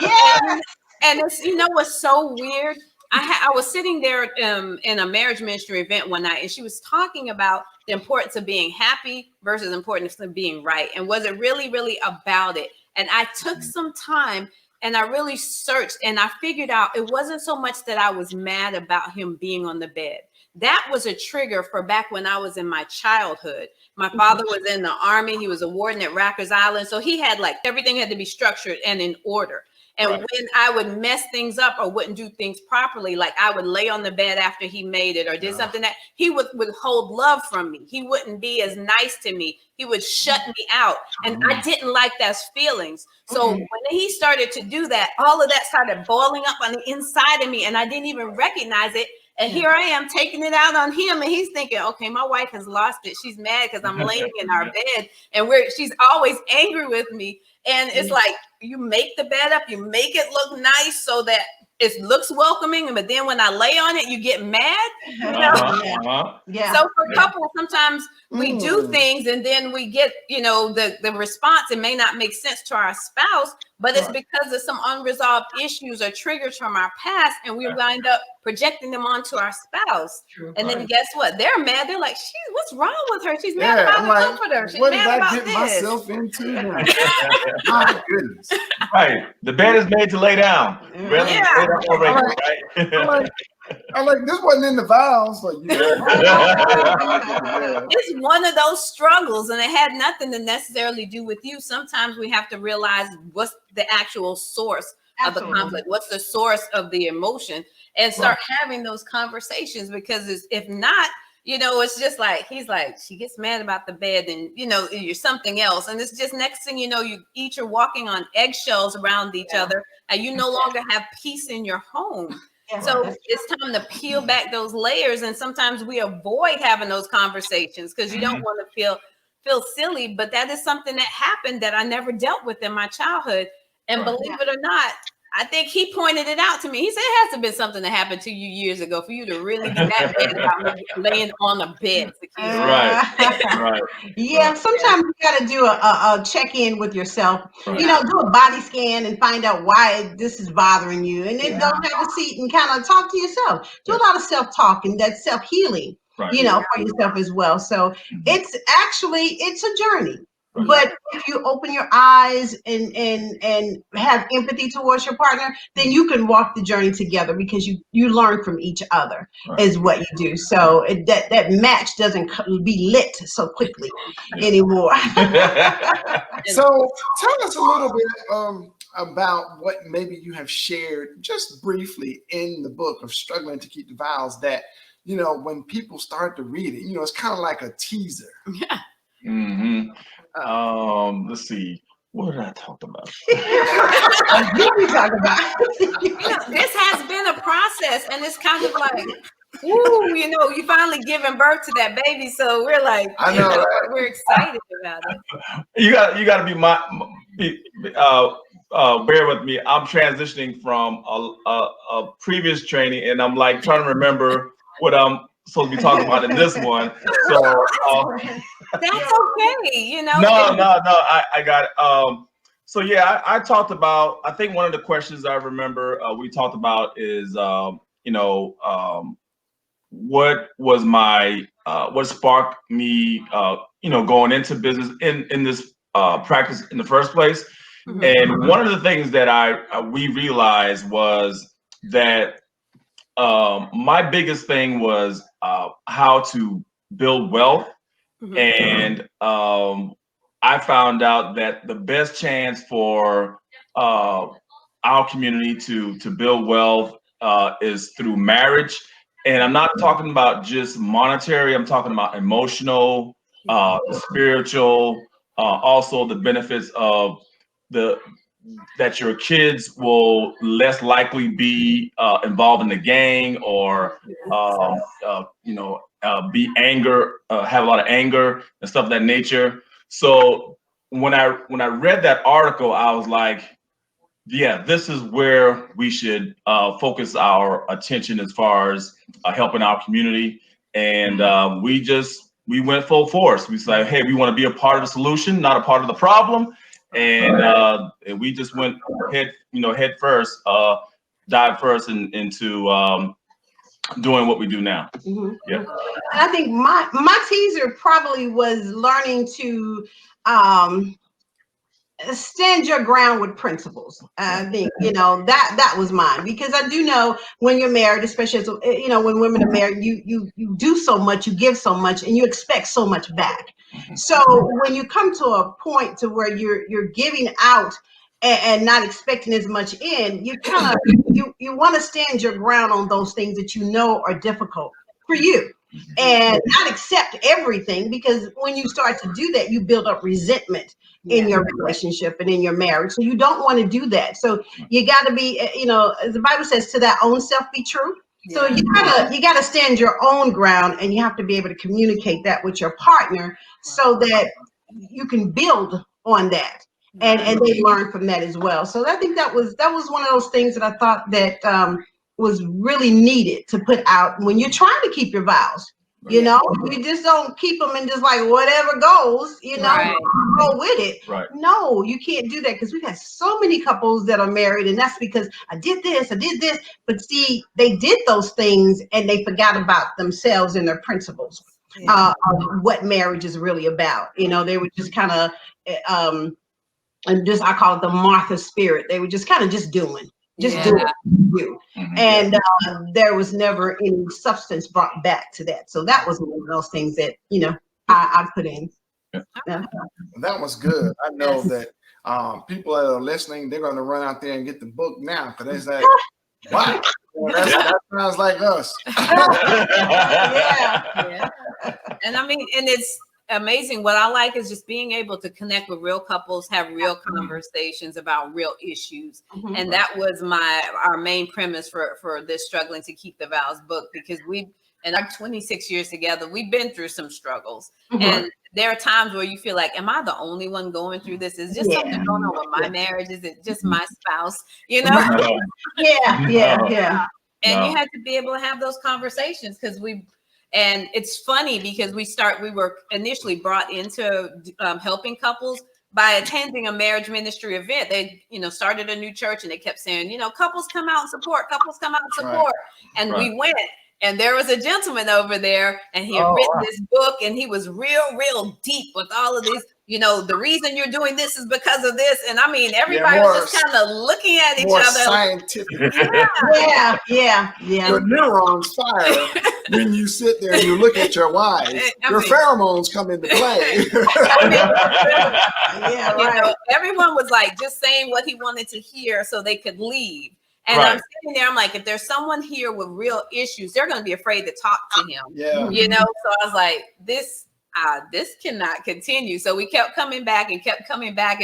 S3: Yes.
S2: And it's, what's so weird? I was sitting there in a marriage ministry event one night, and she was talking about the importance of being happy versus the importance of being right. And was it really, really about it? And I took some time and I really searched, and I figured out it wasn't so much that I was mad about him being on the bed. that was a trigger for back when I was in my childhood. My father was in the Army. He was a warden at Rikers Island. So he had like everything had to be structured and in order. And when I would mess things up or wouldn't do things properly, like I would lay on the bed after he made it or did something that he would withhold love from me. He wouldn't be as nice to me. He would shut me out. And I didn't like those feelings. So when he started to do that, all of that started boiling up on the inside of me. And I didn't even recognize it. And here I am taking it out on him. And he's thinking, okay, my wife has lost it. She's mad because I'm laying in our bed and she's always angry with me. And it's like, you make the bed up, you make it look nice so that it looks welcoming. But then when I lay on it, you get mad. You know?
S3: Yeah.
S2: So for couples, sometimes we do things and then we get, the response. It may not make sense to our spouse, but it's because of some unresolved issues or triggers from our past, and we wind up projecting them onto our spouse. And then guess what? They're mad. They're like, what's wrong with her? She's mad about the comforter. She's
S1: what
S2: mad
S1: did I
S2: about
S1: get
S2: this.
S1: myself into now? My goodness.
S4: Right. The bed is made to lay down.
S1: I'm like, this wasn't in the vows. Like,
S2: it's one of those struggles, and it had nothing to necessarily do with you. Sometimes we have to realize what's the actual source of the conflict, what's the source of the emotion, and start having those conversations. Because if not, it's just like he's like, she gets mad about the bed, and you're something else, and it's just next thing you know, you each are walking on eggshells around each other, and you no longer have peace in your home. So it's time to peel back those layers, and sometimes we avoid having those conversations because you don't want to feel silly. But that is something that happened that I never dealt with in my childhood. And believe it or not, I think he pointed it out to me. He said it has to have been something that happened to you years ago for you to really be that bad about me laying on a bed.
S4: Right.
S3: Yeah, sometimes you got to do a check-in with yourself. Do a body scan and find out why this is bothering you. And then go have a seat and kind of talk to yourself. Do a lot of self-talk and that self-healing, for yourself as well. So it's a journey. But if you open your eyes and have empathy towards your partner, then you can walk the journey together because you learn from each other is what you do. So that match doesn't be lit so quickly anymore.
S1: So tell us a little bit about what maybe you have shared just briefly in the book of Struggling to Keep the Vows that, when people start to read it, it's kind of like a teaser.
S2: Yeah.
S4: Let's see. What did I talk about?
S2: This has been a process, and it's kind of like, woo, you finally giving birth to that baby. So we're like, we're excited about it.
S4: You got to bear with me. I'm transitioning from a previous training, and I'm like trying to remember what I'm supposed to be talking about in this one. So
S2: that's okay,
S4: No, I got it. So yeah, I talked about. I think one of the questions I remember we talked about is, what was my what sparked me, going into business in this practice in the first place. And one of the things that we realized was that my biggest thing was how to build wealth. And I found out that the best chance for our community to build wealth is through marriage. And I'm not talking about just monetary, I'm talking about emotional, spiritual, also the benefits of that your kids will less likely be involved in the gang or be have a lot of anger and stuff of that nature. So when I read that article, I was like, yeah, this is where we should focus our attention as far as helping our community. And we went full force. We said, hey, we want to be a part of the solution, not a part of the problem. And we just went head first, dive first into doing what we do now. Yeah.
S3: I think my teaser probably was learning to stand your ground with principles. I think, that was mine, because I do know when you're married, especially as, when women are married, you do so much, you give so much, and you expect so much back. So when you come to a point to where you're giving out and not expecting as much in, you kind of you want to stand your ground on those things that you know are difficult for you, and not accept everything, because when you start to do that, you build up resentment in your relationship and in your marriage. So you don't want to do that. So you got to be, as the Bible says, to that own self be true. So you gotta stand your own ground, and you have to be able to communicate that with your partner so that you can build on that, and they learn from that as well. So I think that was one of those things that I thought that was really needed to put out when you're trying to keep your vows. You just don't keep them and just like whatever goes, go with it.
S4: Right.
S3: No, you can't do that, because we've had so many couples that are married, and that's because I did this. But see, they did those things and they forgot about themselves and their principles of what marriage is really about. They were just kind of, and just, I call it the Martha spirit. They were just kind of just doing. You. And there was never any substance brought back to that. So that was one of those things that, I put in.
S1: That was good. I know that people that are listening, they're going to run out there and get the book now, because they say, wow, that sounds like us.
S2: Yeah. And I mean, and it's amazing. What I like is just being able to connect with real couples, have real conversations about real issues. And that was our main premise for this Struggling to Keep the Vows book, because in our 26 years together, we've been through some struggles. And there are times where you feel like, am I the only one going through this? Is just something going on with my marriage? Is it just my spouse?
S3: Yeah.
S2: And you had to be able to have those conversations, because and it's funny because we were initially brought into helping couples by attending a marriage ministry event. They, started a new church, and they kept saying, couples come out and support, couples come out and support. Right. And we went, and there was a gentleman over there, and he had written this book, and he was real deep with all of these. The reason you're doing this is because of this. And I mean, everybody was just kind of looking at each other.
S1: Scientific.
S3: Yeah.
S1: Your neurons fire when you sit there and you look at your wife. Pheromones come into play.
S2: Everyone was like just saying what he wanted to hear so they could leave. And I'm sitting there, I'm like, if there's someone here with real issues, they're going to be afraid to talk to him. So I was like, this cannot continue. So we kept coming back and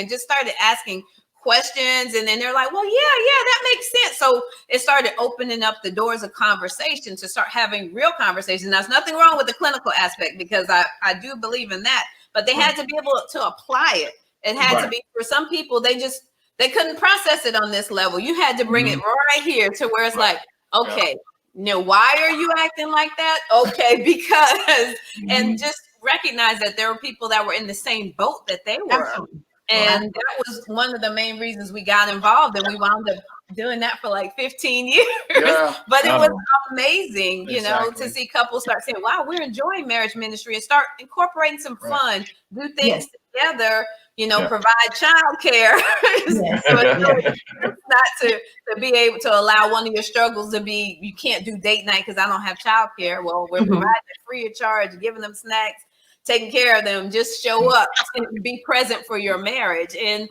S2: just started asking questions. And then they're like, well, yeah, that makes sense. So it started opening up the doors of conversation to start having real conversations. There's nothing wrong with the clinical aspect, because I do believe in that, but they had to be able to apply it. It had to be, for some people, they couldn't process it on this level. You had to bring it right here to where it's like, okay, why are you acting like that? Okay, because, and just recognize that there were people that were in the same boat that they were.
S3: Absolutely.
S2: And that was one of the main reasons we got involved, and we wound up doing that for like 15 years. But it was amazing, to see couples start saying, wow, we're enjoying marriage ministry, and start incorporating some fun, do things together, provide childcare. So it's not to be able to allow one of your struggles to be, you can't do date night because I don't have childcare. Well, we're providing it free of charge, giving them snacks, taking care of them. Just show up and be present for your marriage, and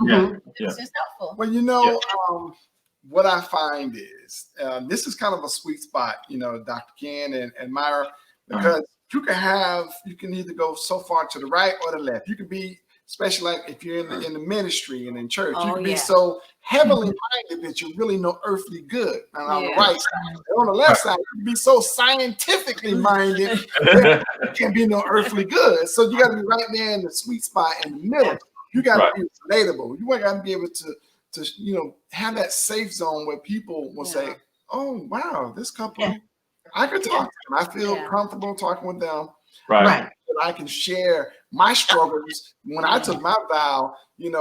S2: it's just helpful.
S1: Well, what I find is this is kind of a sweet spot, Dr. Ken and Myra, because you can either go so far to the right or the left. You can be, especially like if you're in the ministry and in church, you can be so heavily minded that you're really no earthly good. And on the right side, and on the left side, you can be so scientifically minded that you can't be no earthly good. So you got to be right there in the sweet spot in the middle. You got to be relatable. You got to be able to have that safe zone where people will say, oh, wow, this couple, I could talk to them. I feel comfortable talking with them. Right. I can share my struggles when I took my vow, and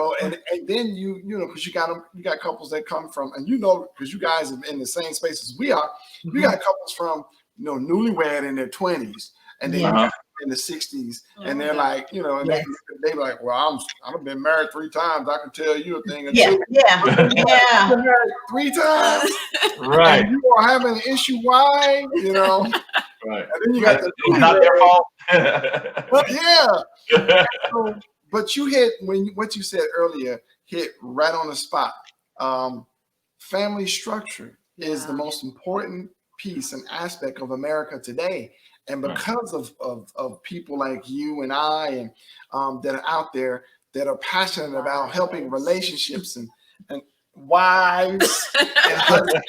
S1: then because you got couples that come from, and because you guys are in the same space as we are, you got couples from, newlywed in their 20s, and then in the 60s, and they're like, you know, and they like, well, I've been married 3 times. I can tell you a thing or two.
S3: Yeah.
S1: Been married 3 times,
S4: right?
S1: And you are having an issue. Why? You know,
S4: right?
S1: And then you got
S4: it's not their fault.
S1: Yeah. So, but you hit what you said earlier hit right on the spot. Family structure is the most important piece and aspect of America today. And because of people like you and I and that are out there that are passionate about helping relationships and wives and husbands,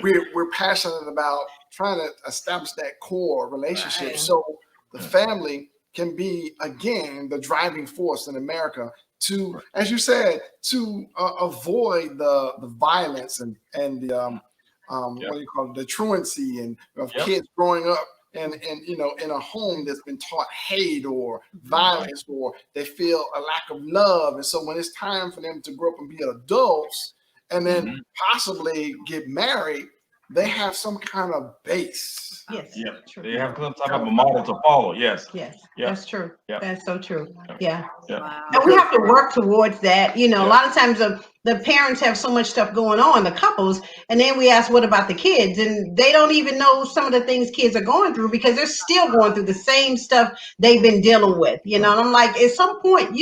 S1: we're passionate about trying to establish that core relationship so the family can be, again, the driving force in America to, as you said, to avoid the violence and the what do you call it, the truancy and of kids growing up and you know, in a home that's been taught hate or violence, or they feel a lack of love. And so when it's time for them to grow up and be adults and then possibly get married, they have some kind of base.
S3: Yes.
S4: True. They have some type of a model to follow. Yes.
S3: That's true. That's so true. Yeah.
S2: Wow.
S3: And we have to work towards that. You know, a lot of times the parents have so much stuff going on, the couples, and then we ask, what about the kids? And they don't even know some of the things kids are going through because they're still going through the same stuff they've been dealing with. You know, and I'm like, at some point,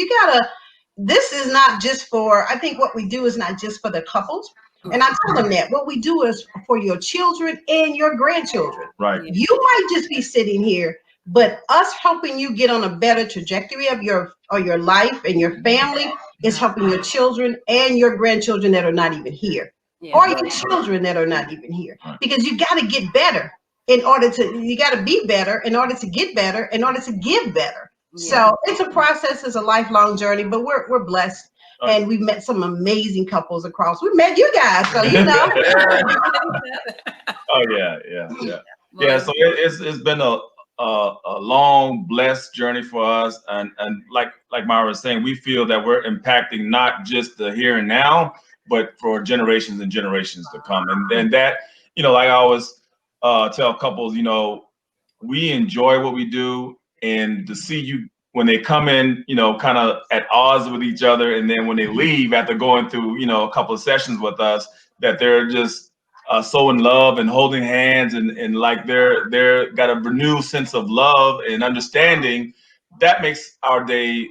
S3: this is not just for, I think what we do is not just for the couples. And I tell them that what we do is for your children and your grandchildren.
S4: Right.
S3: You might just be sitting here, but us helping you get on a better trajectory of your life and your family is helping your children and your grandchildren that are not even here, or your children that are not even here. Because you got to get better you got to be better in order to get better, in order to give better. So it's a process, it's a lifelong journey, but we're blessed. And we've met some amazing couples across. We met you guys, so you know.
S4: Oh yeah. So it's been a long, blessed journey for us, and like Myra was saying, we feel that we're impacting not just the here and now, but for generations and generations to come. And then that, you know, like I always tell couples, you know, we enjoy what we do, and to see you when they come in, you know, kind of at odds with each other, and then when they leave after going through, you know, a couple of sessions with us, that they're just so in love and holding hands and like they're got a renewed sense of love and understanding. That makes our day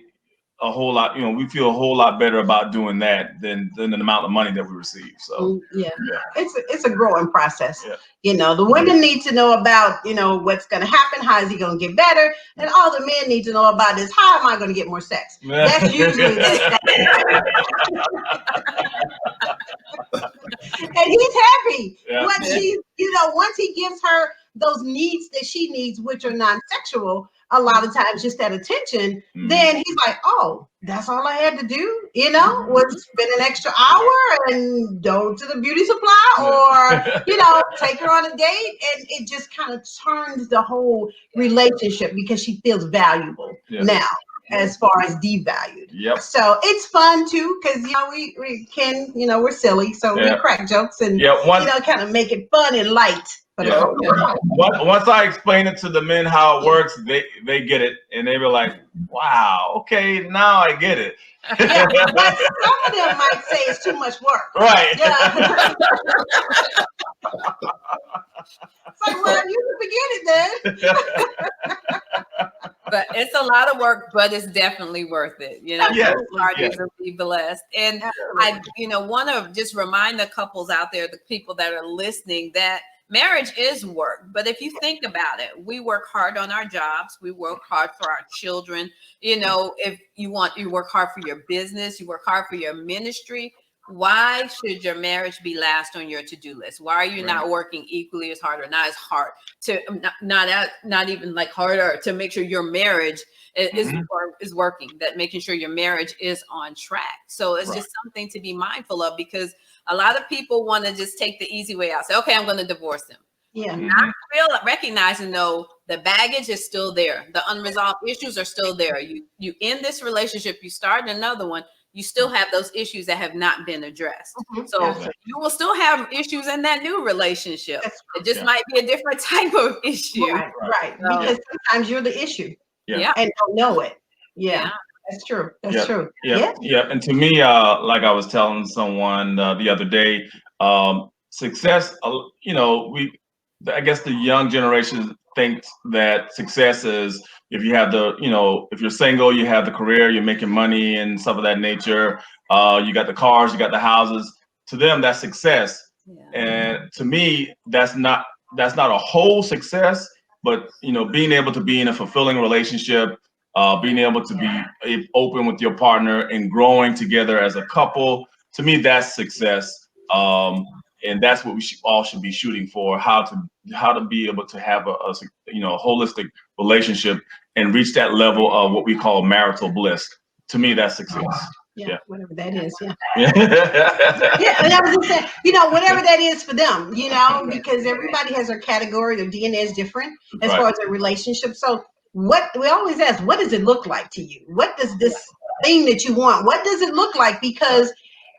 S4: a whole lot, you know, we feel a whole lot better about doing that than the amount of money that we receive. So
S3: it's a growing process. You know, the women need to know about, you know, what's going to happen, how is he going to get better, and all the men need to know about is, how am I going to get more sex? That's usually and he's happy. Once he gives her those needs that she needs, which are non-sexual, a lot of times just that attention, then he's like, oh, that's all I had to do, you know, was spend an extra hour and go to the beauty supply or, you know, take her on a date. And it just kind of turns the whole relationship because she feels valuable now, as far as devalued. So it's fun too, because, you know, we can, you know, we're silly, so we crack jokes and, you know, kind of make it fun and light.
S4: Once I explain it to the men how it works, they get it, and they were like, "Wow, okay, now I get it."
S3: But some of them might say it's too much work.
S4: Right.
S3: It's like, well, you can forget it then.
S2: But it's a lot of work, but it's definitely worth it. You know, both parties will be blessed. And I, you know, want to just remind the couples out there, the people that are listening, that marriage is work. But if you think about it, we work hard on our jobs. We work hard for our children. You know, if you work hard for your business, you work hard for your ministry. Why should your marriage be last on your to-do list? Why are you not working equally as hard or not as hard to not even like harder to make sure your marriage is working, that making sure your marriage is on track? So it's just something to be mindful of, because a lot of people want to just take the easy way out. Say, okay, I'm going to divorce him. Not recognizing, though, the baggage is still there. The unresolved issues are still there. You end this relationship, you start another one. you still have those issues that have not been addressed. So
S3: Absolutely.
S2: you will still have issues in that new relationship.
S3: That's
S2: It just might be a different type of issue.
S3: Right.
S2: So-
S3: Because sometimes you're the issue
S2: Yeah.
S3: and don't know it.
S2: Yeah.
S3: That's true. That's true.
S4: Yeah. And to me, like I was telling someone the other day, success, I guess the young generation thinks that success is if you have if you're single, you have the career, you're making money and stuff of that nature. You got the cars, you got the houses. To them, that's success.
S2: Yeah.
S4: And to me, that's not a whole success, but being able to be in a fulfilling relationship, being able to be open with your partner and growing together as a couple, to me, that's success. And that's what we all should be shooting for: how to be able to have a holistic relationship and reach that level of what we call marital bliss. To me, that's success.
S3: Yeah, whatever that is. Yeah.
S4: Yeah.
S3: And I was just saying, whatever that is for them, because everybody has their category, their DNA is different as far as their relationship. So what we always ask, what does it look like to you? What does this thing that you want, what does it look like? Because,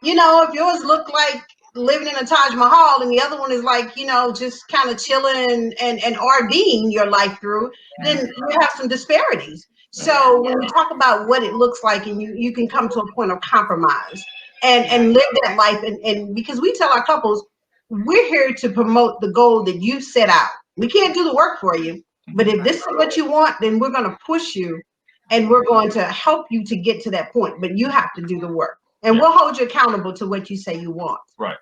S3: if yours look like living in a Taj Mahal and the other one is like, just kind of chilling and RVing your life through, then you have some disparities. So when we talk about what it looks like, and you can come to a point of compromise and live that life, and because we tell our couples, we're here to promote the goal that you set out. We can't do the work for you, but if this is what you want, then we're going to push you and we're going to help you to get to that point, but you have to do the work. And we'll hold you accountable to what you say you want.
S4: Right.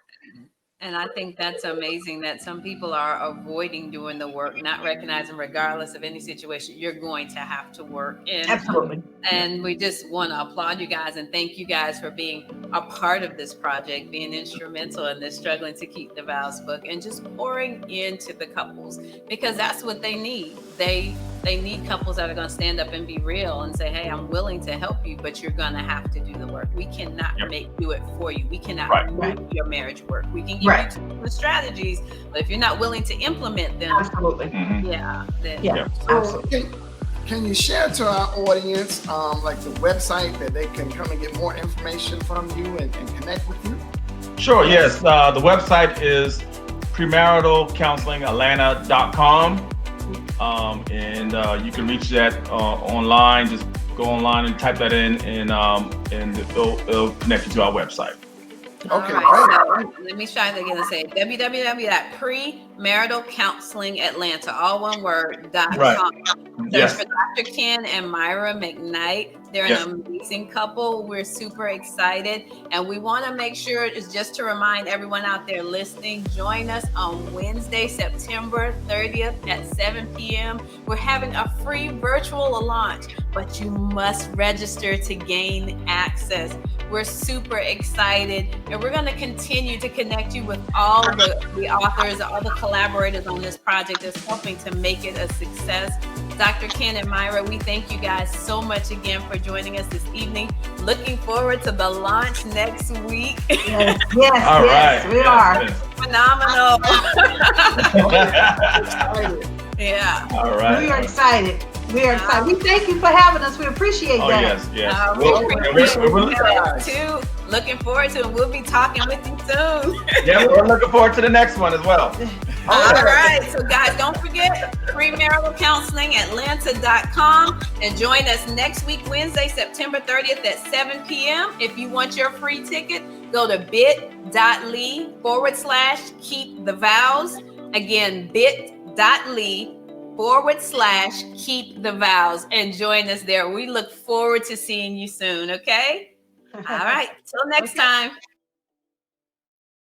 S2: And I think that's amazing that some people are avoiding doing the work, not recognizing regardless of any situation, you're going to have to work.
S3: Absolutely.
S2: And we just want to applaud you guys and thank you guys for being a part of this project, being instrumental in this struggling to keep the vows book and just pouring into the couples, because that's what they need. They need couples that are going to stand up and be real and say, hey, I'm willing to help you, but you're going to have to do the work. We cannot do it for you. We cannot make your marriage work. We can give you the strategies, but if you're not willing to implement them,
S3: absolutely.
S1: So can you share to our audience like the website that they can come and get more information from you and connect with you?
S4: Sure, yes. The website is premaritalcounselingatlanta.com. And you can reach that online. Just go online and type that in, and it'll connect you to our website.
S1: Okay,
S2: so let me try that again and say www.premaritalcounselingatlanta, all one word, .com. Search for Dr. Ken and Myra McKnight. They're an amazing couple. We're super excited. And we want to make sure, it's just to remind everyone out there listening, join us on Wednesday, September 30th at 7 p.m. We're having a free virtual launch, but you must register to gain access. We're super excited, and we're going to continue to connect you with all the authors, all the collaborators on this project that's helping to make it a success. Dr. Ken and Myra, we thank you guys so much again for joining us this evening. Looking forward to the launch next week.
S3: Yes, we are.
S2: Phenomenal. Yeah.
S4: All right.
S3: We are excited. We are excited. We thank you for having us. We appreciate that.
S4: Yes.
S2: Looking forward to it. We'll be talking with you soon.
S4: Yeah, we're looking forward to the next one as well.
S2: All right. So guys, don't forget premaritalcounselingatlanta.com and join us next week, Wednesday, September 30th at 7 p.m. If you want your free ticket, go to bit.ly/keep-the-vows. Again, bit.ly/keep-the-vows and join us there. We look forward to seeing you soon. Okay. All right. Till next time.